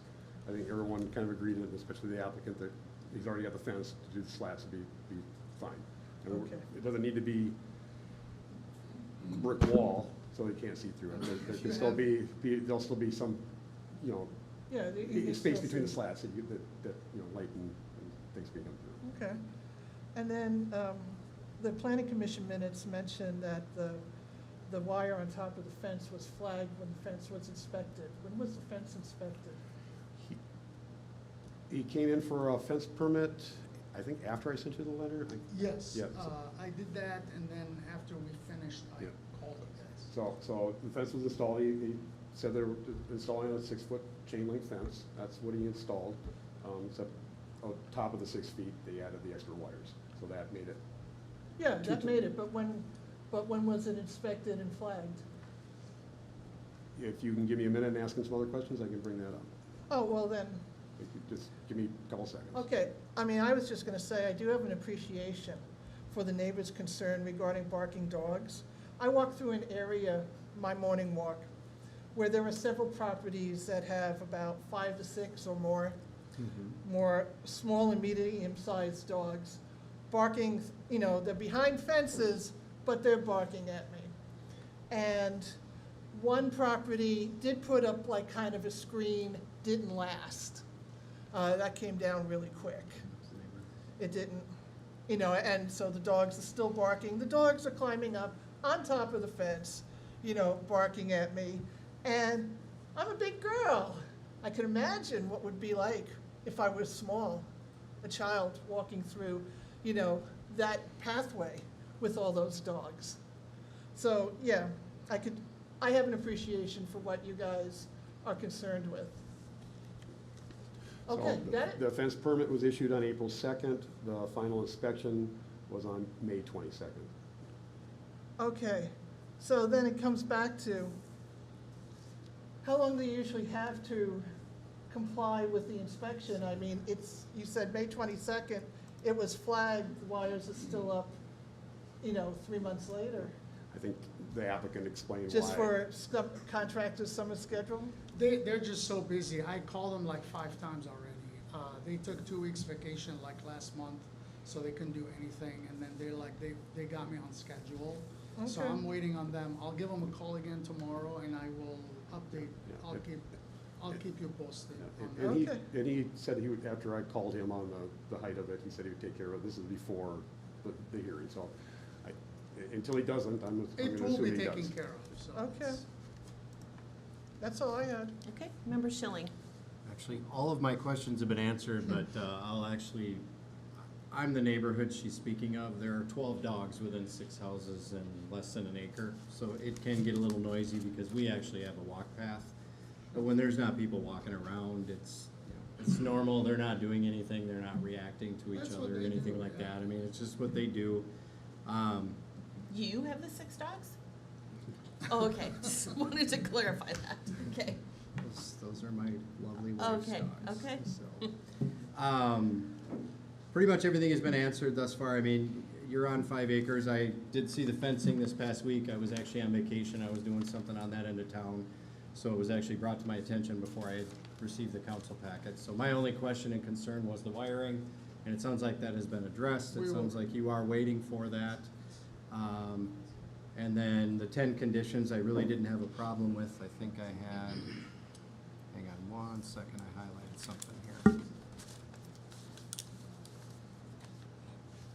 I think everyone kind of agreed, especially the applicant, that he's already got the fence, to do the slats would be fine. And Okay. It doesn't need to be brick wall, so they can't see through it. There can still there'll still be some, Yeah, you can space still between the see. slats that light and things can come through. Okay. And then the planning commission minutes mentioned that the wire on top of the fence was flagged when the fence was inspected. When was the fence inspected? He came in for a fence permit, I think after I sent you the letter. Yes, Yeah, I did that, and then after we finished, I Yeah. called the guys. So the fence was installed, he said they were installing a 6-foot chain link fence, that's what he installed. Except on top of the 6 feet, they added the extra wires, so that made it. Yeah, that made it, but when was it inspected and flagged? If you can give me a minute and ask him some other questions, I can bring that up. Oh, well then, If you just give me a couple seconds. okay. I mean, I was just gonna say, I do have an appreciation for the neighbors' concern regarding barking dogs. I walked through an area, my morning walk, where there are several properties that have about 5 to 6 or more small and medium-sized dogs barking, they're behind fences, but they're barking at me. And one property did put up like kind of a screen, didn't last. That came down really quick. It didn't, and so the dogs are still barking. The dogs are climbing up on top of the fence, barking at me. And I'm a big girl. I can imagine what would be like if I was small, a child walking through, you know, that pathway with all those dogs. So, yeah, I have an appreciation for what you guys are concerned with. So Okay, got it? The fence permit was issued on April 2nd. The final inspection was on May 22nd. Okay, so then it comes back to, how long do you usually have to comply with the inspection? I mean, you said May 22nd, it was flagged, why is it still up, you know, 3 months later? I think the applicant explained why. Just for contractors' summer schedule? They're just so busy. I called them like 5 times already. They took 2 weeks vacation like last month, so they couldn't do anything, and then they got me on schedule. So Okay. I'm waiting on them. I'll give them a call again tomorrow, and I will update. Yeah, I'll keep you posted. Yeah, on And that. Okay. and he said he would, after I called him on the height of it, he said he would take care of it. This is before the hearing, so until he doesn't, I'm It gonna will assume be he taken does. care of, so. Okay. it's- That's all I had. Okay, Member Schilling. Actually, all of my questions have been answered, but I'm the neighborhood she's speaking of. There are 12 dogs within 6 houses and less than an acre. So it can get a little noisy because we actually have a walk path. But when there's not people walking around, it's normal. They're not doing anything. They're not reacting to each That's what other or they anything do, like yeah. that. I mean, it's just what they do. You have the 6 dogs? Oh, okay, just wanted to clarify that, okay. Those are my lovely wife's Okay, dogs. okay. So, pretty much everything has been answered thus far. I mean, you're on 5 acres. I did see the fencing this past week. I was actually on vacation. I was doing something on that end of town. So it was actually brought to my attention before I had received the council packet. So my only question and concern was the wiring, and it sounds like that has been addressed. It We will- sounds like you are waiting for that. And then the 10 conditions, I really didn't have a problem with. I think I had, hang on one second, I highlighted something here.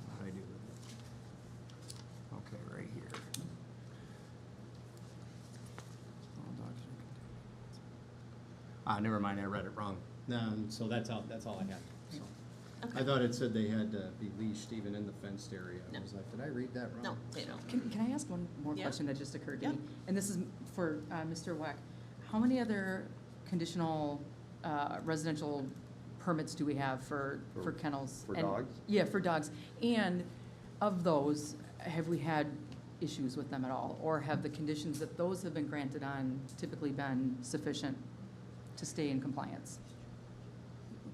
What did I do with it? Okay, right here. Never mind, I read it wrong. So that's all I had. So. I Okay. thought it said they had to be leashed even in the fenced area. I No. was like, did I read that wrong? No, they don't. Can I ask one more Yeah. question that just occurred to Yeah. me? And this is for Mr. Weck. How many other conditional residential permits do we have for kennels? For And- dogs? Yeah, for dogs. And of those, have we had issues with them at all? Or have the conditions that those have been granted on typically been sufficient to stay in compliance?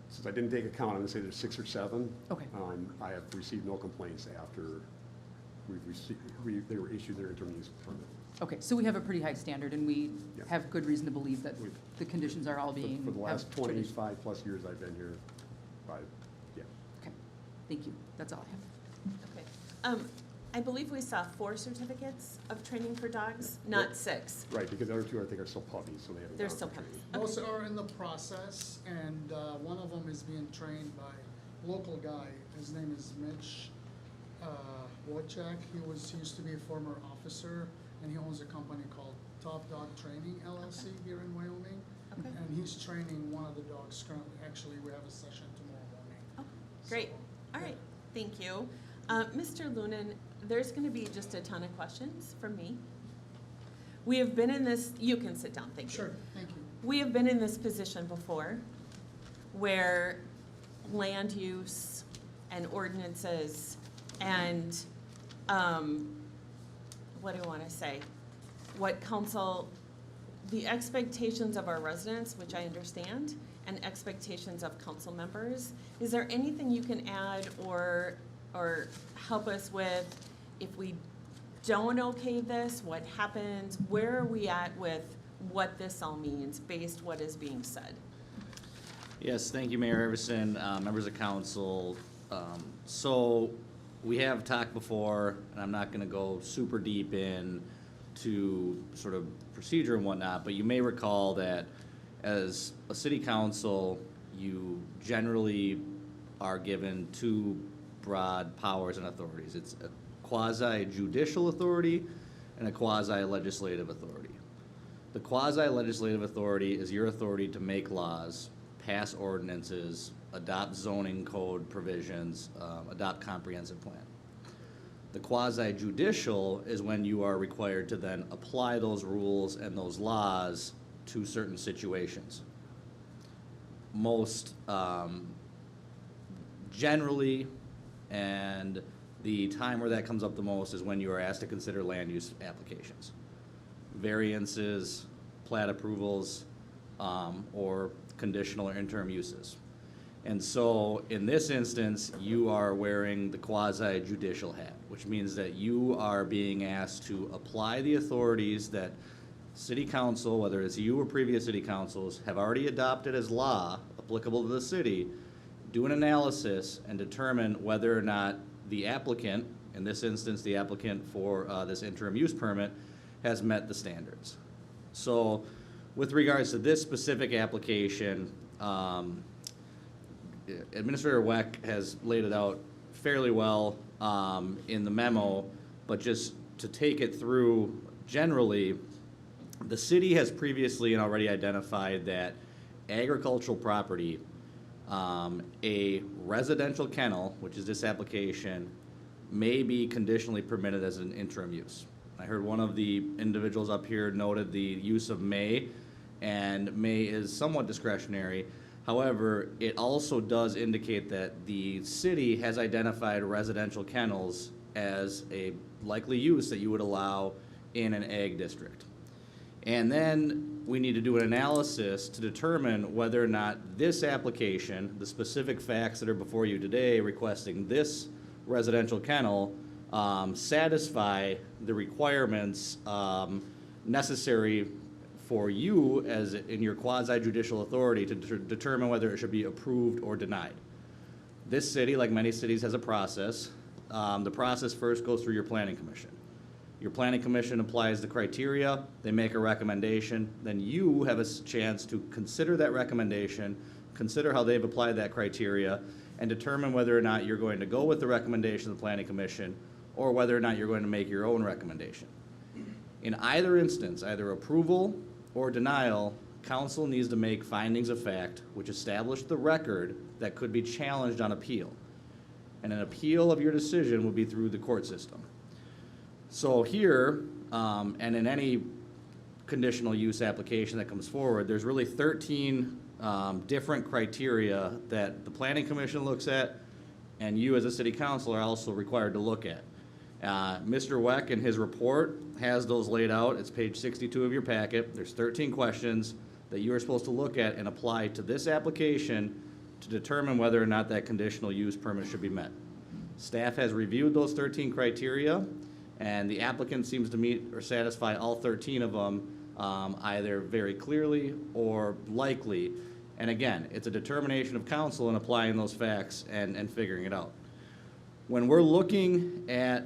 Since I didn't take account, I'm gonna say there's 6 or 7. Okay. I have received no complaints after they were issued their interim use permit. Okay, so we have a pretty high standard, and we Yeah. have good reason to believe that We've- the conditions are all being. For the last have tradition- 25-plus years I've been here, yeah. Okay, thank you. That's all I have. Okay. I believe we saw 4 certificates of training for dogs, not 6. Right, because the other 2, I think, are still puppies, so they haven't They're gone still through puppies. training. Most are in the process, and one of them is being trained by a local guy. His name is Mitch Wojcik. He used to be a former officer, and he owns a company called Top Dog Training LLC here in Wyoming. Okay. And he's training one of the dogs currently. Actually, we have a session tomorrow morning. Oh, great. So, All yeah. right, thank you. Mr. Lunan, there's going to be just a ton of questions from me. We have been in this, you can sit down, thank you. Sure, thank you. We have been in this position before where land use and ordinances and, what do I want to say? What council, the expectations of our residents, which I understand, and expectations of council members. Is there anything you can add or help us with if we don't okay this, what happens? Where are we at with what this all means based what is being said? Yes, thank you, Mayor Iverson, members of council. So we have talked before, and I'm not gonna go super deep in to sort of procedure and whatnot, but you may recall that as a city council, you generally are given 2 broad powers and authorities. It's a quasi-judicial authority and a quasi-legislative authority. The quasi-legislative authority is your authority to make laws, pass ordinances, adopt zoning code provisions, adopt comprehensive plan. The quasi-judicial is when you are required to then apply those rules and those laws to certain situations. Most generally, and the time where that comes up the most is when you are asked to consider land use applications. Variances, plat approvals, or conditional or interim uses. And so, in this instance, you are wearing the quasi-judicial hat, which means that you are being asked to apply the authorities that city council, whether it's you or previous city councils, have already adopted as law applicable to the city, do an analysis and determine whether or not the applicant, in this instance, the applicant for this interim use permit, has met the standards. So, with regards to this specific application, Administrator Weck has laid it out fairly well in the memo, but just to take it through generally, the city has previously and already identified that agricultural property, a residential kennel, which is this application, may be conditionally permitted as an interim use. I heard one of the individuals up here noted the use of may, and may is somewhat discretionary. However, it also does indicate that the city has identified residential kennels as a likely use that you would allow in an ag district. And then we need to do an analysis to determine whether or not this application, the specific facts that are before you today requesting this residential kennel, satisfy the requirements necessary for you as in your quasi-judicial authority to determine whether it should be approved or denied. This city, like many cities, has a process. The process first goes through your planning commission. Your planning commission applies the criteria, they make a recommendation, then you have a chance to consider that recommendation, consider how they've applied that criteria, and determine whether or not you're going to go with the recommendation of the planning commission or whether or not you're going to make your own recommendation. In either instance, either approval or denial, council needs to make findings of fact which establish the record that could be challenged on appeal. And an appeal of your decision will be through the court system. So here, and in any conditional use application that comes forward, there's really 13 different criteria that the planning commission looks at and you as a city council are also required to look at. Mr. Weck in his report has those laid out. It's page 62 of your packet. There's 13 questions that you are supposed to look at and apply to this application to determine whether or not that conditional use permit should be met. Staff has reviewed those 13 criteria, and the applicant seems to meet or satisfy all 13 of them, either very clearly or likely. And again, it's a determination of council in applying those facts and figuring it out. When we're looking at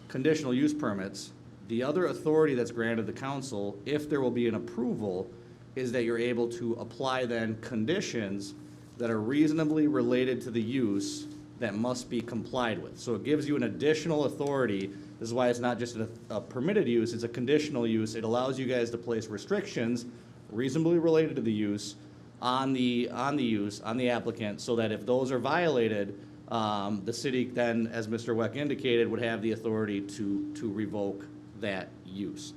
conditional use permits, the other authority that's granted the council, if there will be an approval, is that you're able to apply then conditions that are reasonably related to the use that must be complied with. So it gives you an additional authority. This is why it's not just a permitted use, it's a conditional use. It allows you guys to place restrictions reasonably related to the use on the applicant, so that if those are violated, the city then, as Mr. Weck indicated, would have the authority to revoke that use.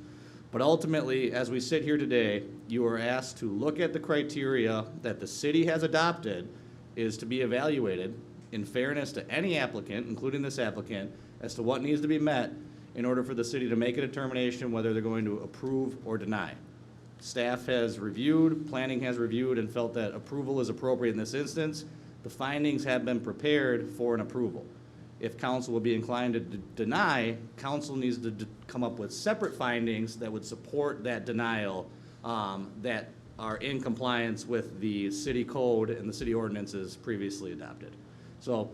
But ultimately, as we sit here today, you are asked to look at the criteria that the city has adopted is to be evaluated in fairness to any applicant, including this applicant, as to what needs to be met in order for the city to make a determination whether they're going to approve or deny. Staff has reviewed, planning has reviewed, and felt that approval is appropriate in this instance. The findings have been prepared for an approval. If council will be inclined to deny, council needs to come up with separate findings that would support that denial, that are in compliance with the city code and the city ordinances previously adopted. So,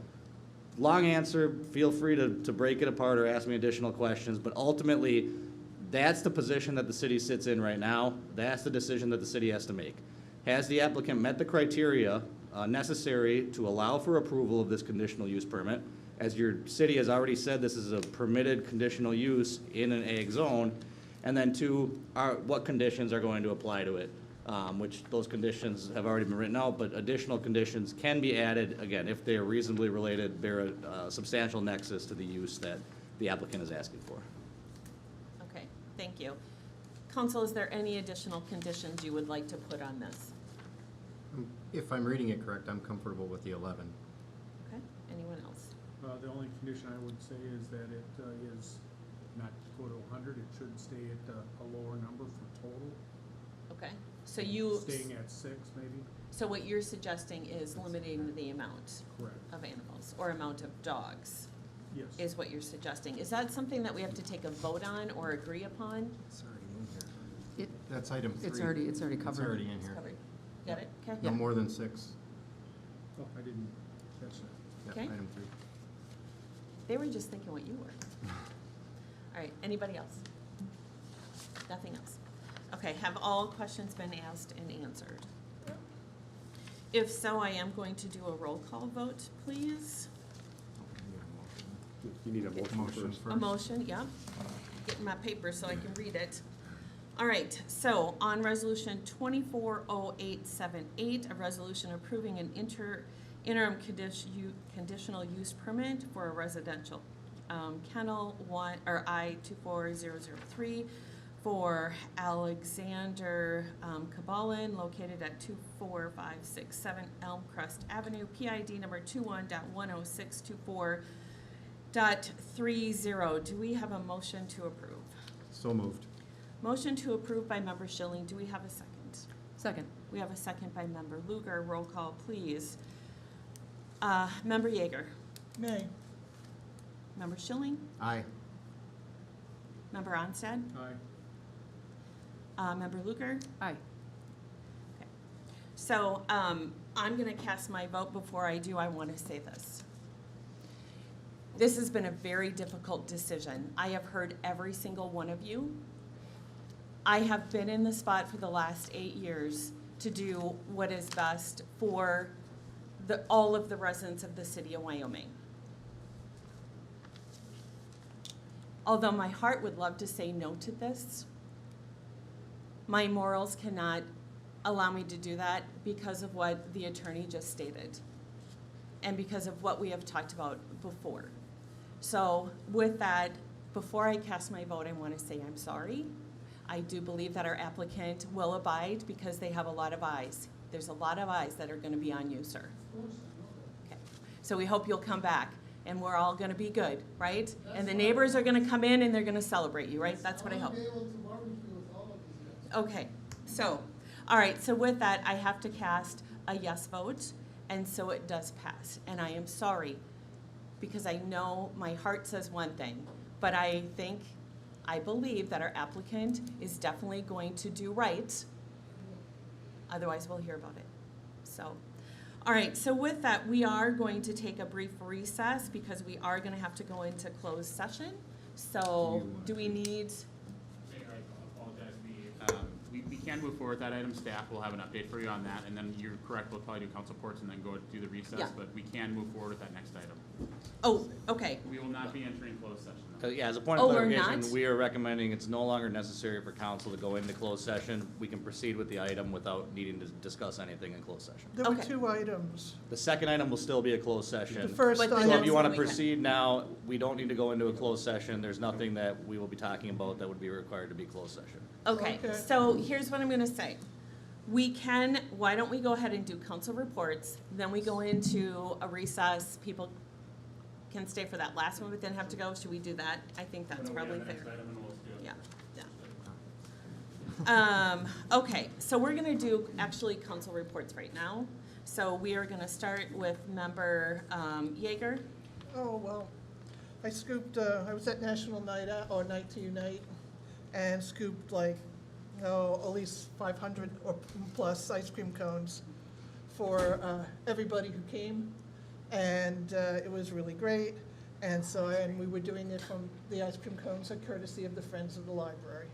long answer, feel free to break it apart or ask me additional questions, but ultimately, that's the position that the city sits in right now. That's the decision that the city has to make. Has the applicant met the criteria necessary to allow for approval of this conditional use permit? As your city has already said, this is a permitted conditional use in an ag zone. And then two, what conditions are going to apply to it, which those conditions have already been written out, but additional conditions can be added, again, if they are reasonably related, bear a substantial nexus to the use that the applicant is asking for. Okay, thank you. Council, is there any additional conditions you would like to put on this? If I'm reading it correct, I'm comfortable with the 11. Okay, anyone else? The only condition I would say is that it is not to go to 100, it should stay at a lower number for total. Okay, so you. Staying at 6, maybe? So what you're suggesting is limiting the amount Correct. of animals or amount of dogs, Yes. is what you're suggesting. Is that something that we have to take a vote on or agree upon? It's already in here. It, That's item 3. it's already covered. It's already in It's here. covered. Got it? Okay. No more than 6. Oh, I didn't catch that. Yeah, Okay. item 3. They were just thinking what you were. All right, anybody else? Nothing else? Okay, have all questions been asked and answered? If so, I am going to do a roll call vote, please. You need a motion first. A motion, yeah. Getting my paper so I can read it. All right, so on resolution 240878, a resolution approving an interim conditional use permit for a residential kennel I-24003 for Alexander Kabalin located at 24567 Elm Crest Avenue, PID number 21.10624.30. Do we have a motion to approve? So moved. Motion to approve by member Schilling. Do we have a second? Second. We have a second by member Lugar. Roll call, please. Member Yeager. Nay. Member Schilling. Aye. Member Onstad. Aye. Member Lugar. Aye. Okay. So I'm going to cast my vote. Before I do, I want to say this. This has been a very difficult decision. I have heard every single one of you. I have been in the spot for the last 8 years to do what is best for all of the residents of the city of Wyoming. Although my heart would love to say no to this, my morals cannot allow me to do that because of what the attorney just stated and because of what we have talked about before. So with that, before I cast my vote, I want to say I'm sorry. I do believe that our applicant will abide because they have a lot of eyes. There's a lot of eyes that are going to be on you, sir. Okay. So we hope you'll come back and we're all going to be good, right? And the neighbors are going to come in and they're going to celebrate you, right? That's what I hope. Okay, so, all right, so with that, I have to cast a yes vote, and so it does pass. And I am sorry, because I know my heart says one thing, but I believe that our applicant is definitely going to do right. Otherwise, we'll hear about it. So, all right, so with that, we are going to take a brief recess because we are going to have to go into closed session. So, do we need? Mayor, I apologize. We can move forward with that item. Staff will have an update for you on that, and then you're correct. We'll probably do council reports and then go do the recess. Yeah. But we can move forward with that next item. Oh, okay. We will not be entering closed session. though. Yeah, as a point of Oh, we're clarification, not? we are recommending it's no longer necessary for council to go into closed session. We can proceed with the item without needing to discuss anything in closed session. There were Okay. 2 items. The second item will still be a closed session. The first But the item. So if you want to we can- proceed now, we don't need to go into a closed session. There's nothing that we will be talking about that would be required to be closed session. Okay, Okay. so here's what I'm gonna say. Why don't we go ahead and do council reports, then we go into a recess, people can stay for that last one, but then have to go, should we do that? I think that's probably fair. Yeah, yeah. Okay, so we're gonna do actually council reports right now. So we are gonna start with member Yeager. Oh, well, I scooped, I was at National Night Out, or Night to Unite, and scooped like, at least 500 or plus ice cream cones for everybody who came. And it was really great. And so, and we were doing it from the ice cream cones are courtesy of the Friends of the Library.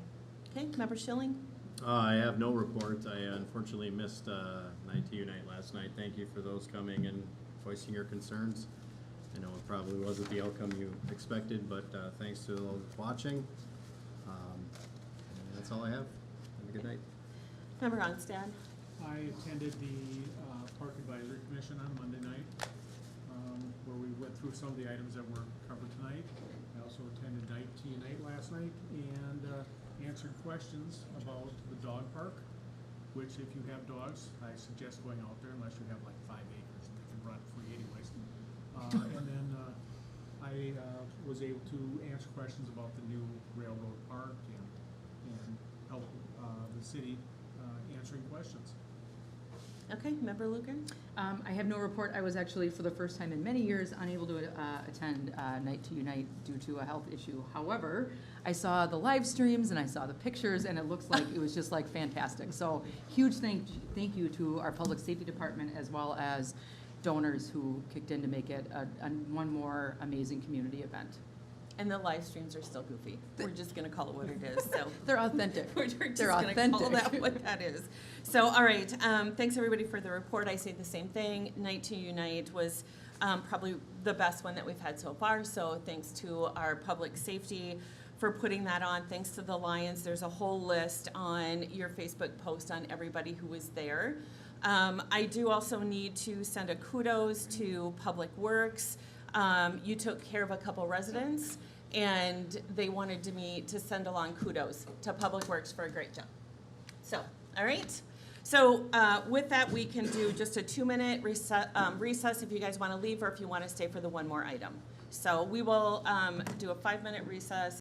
Okay, member Schilling? I have no report. I unfortunately missed Night to Unite last night. Thank you for those coming and voicing your concerns. I know it probably wasn't the outcome you expected, but thanks to those watching. That's all I have. Have a good night. Member Ronstadt? I attended the Park Advisory Commission on Monday night, where we went through some of the items that were covered tonight. I also attended night tea night last night and answered questions about the dog park, which if you have dogs, I suggest going out there unless you have like 5 acres and they can run free anyways. And then I was able to answer questions about the new railroad park and help the city answering questions. Okay, Member Luker? I have no report. I was actually, for the first time in many years, unable to attend Night to Unite due to a health issue. However, I saw the live streams and I saw the pictures, and it looks like it was just like fantastic. So huge thank you to our public safety department as well as donors who kicked in to make it one more amazing community event. And the live streams are still goofy. We're just gonna call it what it is, so. They're authentic. We're just They're gonna call authentic. that what that is. So, all right, thanks everybody for the report. I say the same thing. Night to Unite was probably the best one that we've had so far, so thanks to our public safety for putting that on. Thanks to the Lions. There's a whole list on your Facebook post on everybody who was there. I do also need to send a kudos to Public Works. You took care of a couple residents, and they wanted me to send along kudos to Public Works for a great job. So, all right. So with that, we can do just a 2-minute recess if you guys want to leave or if you want to stay for the one more item. So we will do a 5-minute recess.